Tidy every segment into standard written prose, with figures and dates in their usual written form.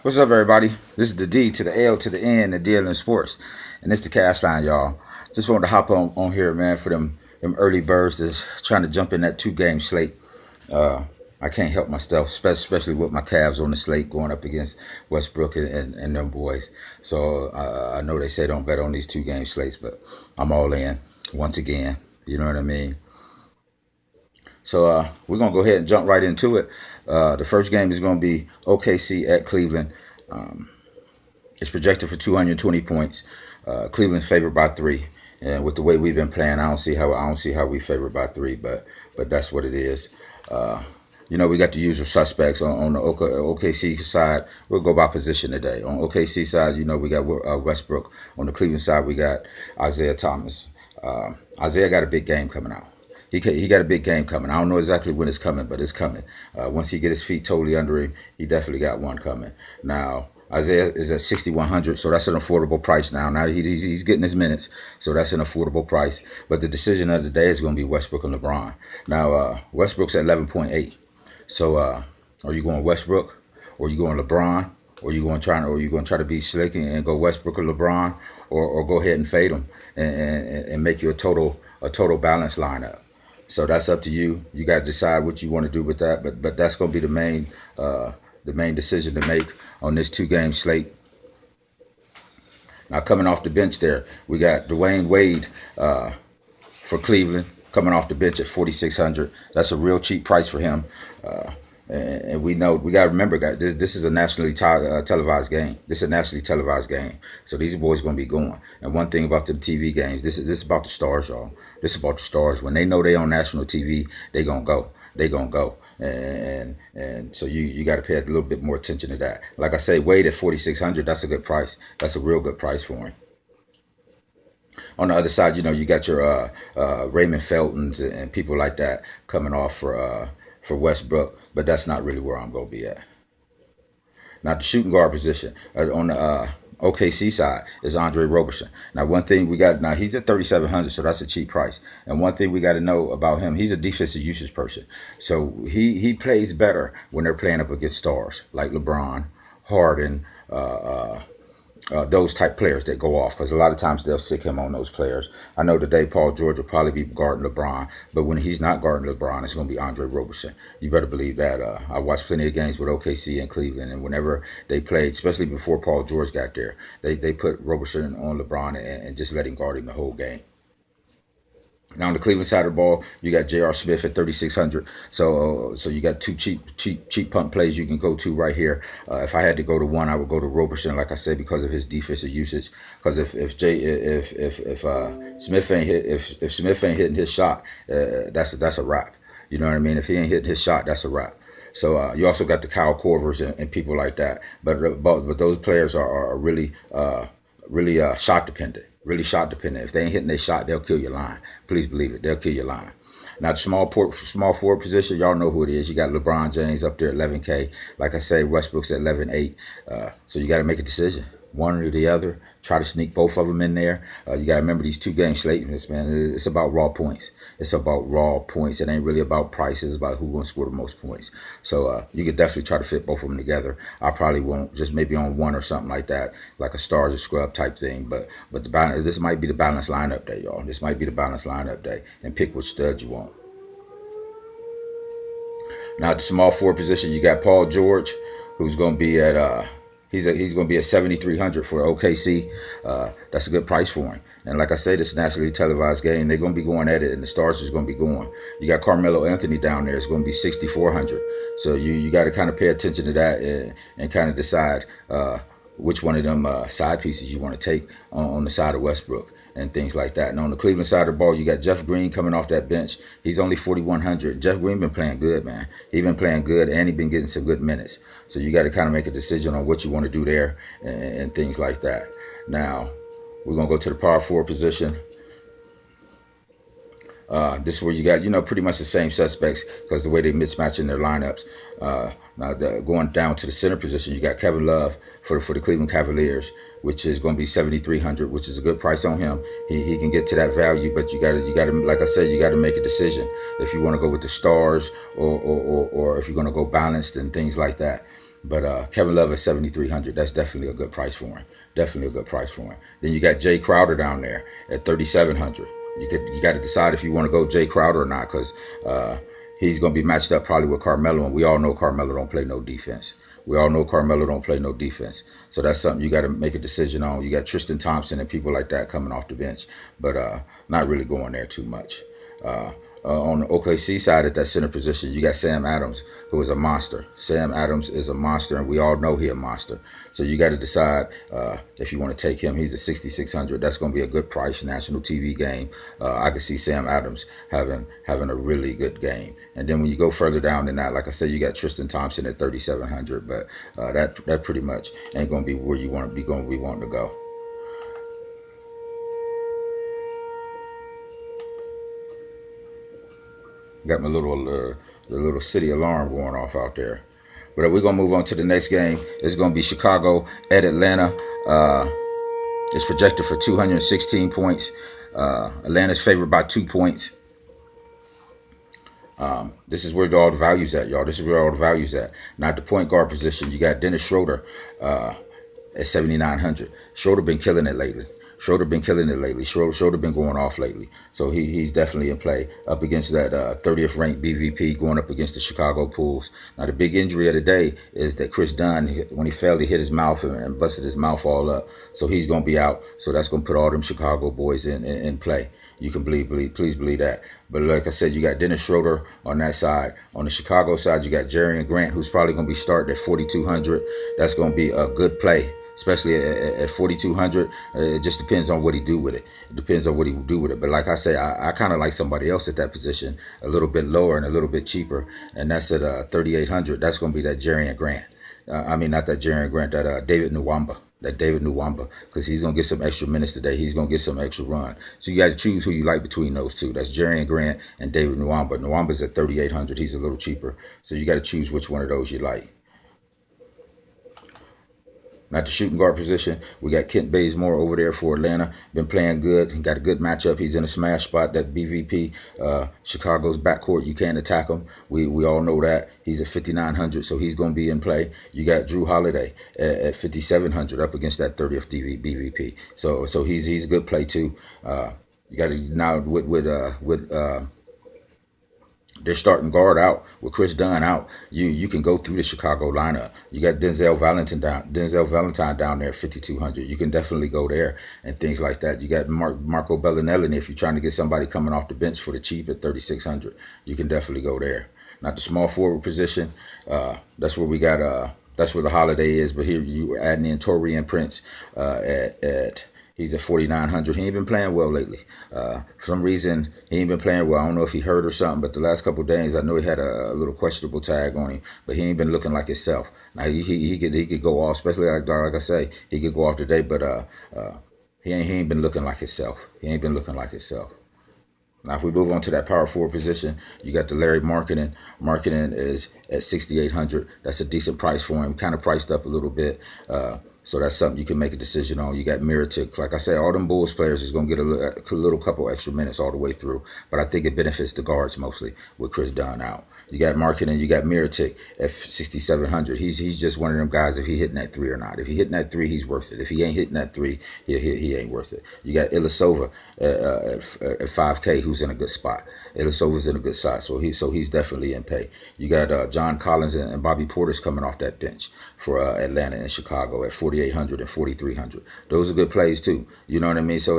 What's up, everybody? This is the D to the L to the N, the deal in sports, and it's the Cashline, y'all. Just wanted to hop on here, man, for them early birds that's trying to jump in that 2 game slate. Uh, I can't help myself, especially with my Cavs on the slate going up against Westbrook and them boys. So I know they say don't bet on these 2 game slates, but I'm all in once again. You know what I mean? So we're gonna go ahead and jump right into it. The first game is gonna be OKC at Cleveland. Um, it's projected for 220 points. Cleveland's favored by 3, and with the way we've been playing, I don't see how we favored by 3, but that's what it is. Uh, we got the usual suspects on the OKC side. We'll go by position today. On OKC side, we got Westbrook. On the Cleveland side, we got Isaiah Thomas. Isaiah got a big game coming out. He got a big game coming. I don't know exactly when it's coming, but it's coming. Once he get his feet totally under him, he definitely got one coming. Now Isaiah is at 6,100, so that's an affordable price now. Now he's getting his minutes, so that's an affordable price. But the decision of the day is going to be Westbrook and LeBron. Now Westbrook's at 11.8. So are you going Westbrook, or you going LeBron? Or you going to try to be slick and go Westbrook or LeBron, or go ahead and fade them and make you a total balance lineup. So that's up to you. You got to decide what you want to do with that. But that's going to be the main decision to make on this 2 game slate. Now coming off the bench there, we got Dwayne Wade for Cleveland coming off the bench at 4,600. That's a real cheap price for him. And we know we got to remember, guys, this is a nationally televised game. This is a nationally televised game, so these boys going to be going. And one thing about them TV games, this is about the stars, y'all. This is about the stars. When they know they on national TV, they gonna go. They gonna go. And so you got to pay a little bit more attention to that. Like I say, Wade at 4,600. That's a good price. That's a real good price for him. On the other side, you got your Raymond Feltons and people like that coming off for Westbrook, but that's not really where I'm going to be at. Now, the shooting guard position on the OKC side is Andre Roberson. Now, one thing he's at 3,700, so that's a cheap price. And one thing we got to know about him, he's a defensive usage person. So he plays better when they're playing up against stars like LeBron, Harden, those type players that go off, because a lot of times they'll sick him on those players. I know today Paul George will probably be guarding LeBron, but when he's not guarding LeBron, it's going to be Andre Roberson. You better believe that. I watched plenty of games with OKC and Cleveland, and whenever they played, especially before Paul George got there, they put Roberson on LeBron and just let him guard him the whole game. Now on the Cleveland side of the ball, you got J.R. Smith at 3,600. So you got 2 cheap punt plays you can go to right here. If I had to go to one, I would go to Roberson, like I said, because of his defensive usage. Because if Smith ain't hitting his shot, that's a wrap. You know what I mean? If he ain't hitting his shot, that's a wrap. So you also got the Kyle Korvers and people like that. But those players are really shot dependent. Really shot dependent. If they ain't hitting their shot, they'll kill your line. Please believe it. They'll kill your line. Now, the small forward position, y'all know who it is. You got LeBron James up there at 11K. Like I say, Westbrook's at 11.8. So you got to make a decision. One or the other. Try to sneak both of them in there. You got to remember these 2 game slates, man. It's about raw points. It's about raw points. It ain't really about prices. It's about who's going to score the most points. So you could definitely try to fit both of them together. I probably won't, just maybe on one or something like that, like a stars or scrub type thing. But this might be the balanced lineup day, y'all. This might be the balanced lineup day. And pick which stud you want. Now, at the small forward position, you got Paul George, who's going to be at he's going to be at 7,300 for OKC. That's a good price for him. And like I say, this nationally televised game, they're going to be going at it, and the stars is going to be going. You got Carmelo Anthony down there. It's going to be 6,400. So you got to kind of pay attention to that and kind of decide which one of them side pieces you want to take on the side of Westbrook and things like that. And on the Cleveland side of the ball, you got Jeff Green coming off that bench. He's only 4,100. Jeff Green been playing good, man. He been playing good, and he been getting some good minutes. So you got to kind of make a decision on what you want to do there and things like that. Now, we're going to go to the power forward position. This is where you got, pretty much the same suspects because the way they mismatching their lineups. Now, going down to the center position, you got Kevin Love for the Cleveland Cavaliers, which is going to be 7,300, which is a good price on him. He can get to that value, but you got to like I said, you got to make a decision if you want to go with the stars or if you're going to go balanced and things like that. But Kevin Love at 7,300, that's definitely a good price for him. Definitely a good price for him. Then you got Jay Crowder down there at 3,700. You got to decide if you want to go Jay Crowder or not, because he's going to be matched up probably with Carmelo, and we all know Carmelo don't play no defense. We all know Carmelo don't play no defense. So that's something you got to make a decision on. You got Tristan Thompson and people like that coming off the bench, but not really going there too much. On the OKC side at that center position, you got Sam Adams, who is a monster. Sam Adams is a monster, and we all know he's a monster. So you got to decide if you want to take him. He's at 6,600. That's going to be a good price, national TV game. I can see Sam Adams having a really good game. And then when you go further down than that, like I said, you got Tristan Thompson at 3,700. But that pretty much ain't going to be where you want to be going to be wanting to go. Got my the little city alarm going off out there. But we're gonna move on to the next game. It's gonna be Chicago at Atlanta. It's projected for 216 points. Atlanta's favored by 2 points. This is where all the values at, y'all. This is where all the values at. Not the point guard position. You got Dennis Schroeder at 7,900. Schroeder been killing it lately. Schroeder been going off lately. So he's definitely in play up against that 30th ranked BVP going up against the Chicago Bulls. Now the big injury of the day is that Chris Dunn, when he fell, he hit his mouth and busted his mouth all up. So he's going to be out. So that's going to put all them Chicago boys in play. You can please believe that. But like I said, you got Dennis Schroeder on that side. On the Chicago side, you got Jerry and Grant, who's probably going to be starting at 4,200. That's going to be a good play, especially at 4,200. It just depends on what he do with it. It depends on what he do with it. But like I say, I kind of like somebody else at that position, a little bit lower and a little bit cheaper, and that's at 3,800. That's going to be that Jerry and Grant. I mean, not that Jerry and Grant, that David Nwamba. Because he's going to get some extra minutes today. He's going to get some extra run. So you got to choose who you like between those two. That's Jerry and Grant and David Nwamba. Nwamba's at 3,800. He's a little cheaper. So you got to choose which one of those you like. Not the shooting guard position. We got Kent Bazemore over there for Atlanta. Been playing good. He got a good matchup. He's in a smash spot. That BVP, Chicago's backcourt. You can't attack him. We all know that. He's at 5,900, so he's going to be in play. You got Drew Holiday at 5,700 up against that 30th BVP. So he's a good play too. You got to now with they're starting guard out with Chris Dunn out. You can go through the Chicago lineup. You got Denzel Valentine down there at 5,200. You can definitely go there and things like that. You got Marco Bellinelli if you're trying to get somebody coming off the bench for the cheap at 3,600. You can definitely go there. Not the small forward position. That's where we got. That's where the Holiday is. But here you adding in Torian Prince at he's at 4,900. He ain't been playing well lately. For some reason, he ain't been playing well. I don't know if he hurt or something, but the last couple of days, I know he had a little questionable tag on him, but he ain't been looking like himself. Now, he could go off, especially like I say, he could go off today, but he ain't been looking like himself. Now, if we move on to that power forward position, you got the Larry Markkinen. Markkinen is at 6,800. That's a decent price for him. Kind of priced up a little bit. So that's something you can make a decision on. You got Mirotic. Like I said, all them Bulls players is going to get a little couple extra minutes all the way through. But I think it benefits the guards mostly with Chris Dunn out. You got Markkinen. You got Mirotic at 6,700. He's just one of them guys if he hitting that three or not. If he hitting that three, he's worth it. If he ain't hitting that three, he ain't worth it. You got Ilyasova at 5K, who's in a good spot. Ilyasova's in a good spot, so he's definitely in pay. You got John Collins and Bobby Porter's coming off that bench for Atlanta and Chicago at 4,800 and 4,300. Those are good plays too. You know what I mean? So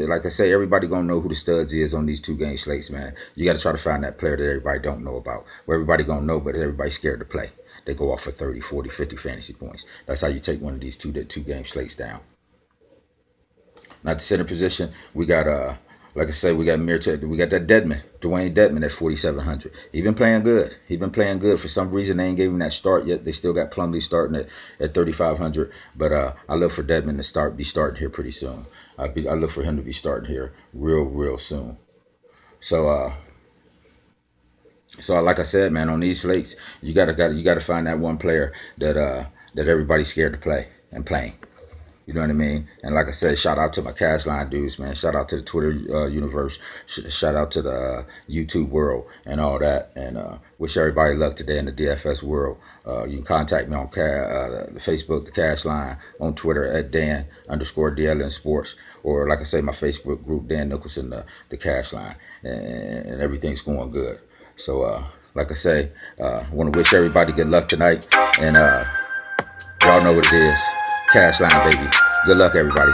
like I say, everybody gonna know who the studs is on these 2 game slates, man. You got to try to find that player that everybody don't know about. Where everybody gonna know, but everybody's scared to play. They go off for 30, 40, 50 fantasy points. That's how you take one of these two game slates down. Now the center position, we got like I say, we got we got that Dwayne Dedman at 4,700. He been playing good. For some reason, they ain't gave him that start yet. They still got Plumlee starting at 3,500. But I look for Dedman to be starting here pretty soon. I look for him to be starting here real soon. So like I said, man, on these slates, you gotta find that one player that everybody's scared to play and playing. You know what I mean? And like I said, shout out to my Cashline dudes, man. Shout out to the Twitter universe. Shout out to the YouTube world and all that. And wish everybody luck today in the DFS world. You can contact me on Facebook, the Cashline, on Twitter at Dan_DLN Sports, or like I say, my Facebook group, Dan Nicholson, the Cashline, and everything's going good. So like I say, I want to wish everybody good luck tonight, and y'all know what it is. Cashline, baby. Good luck, everybody.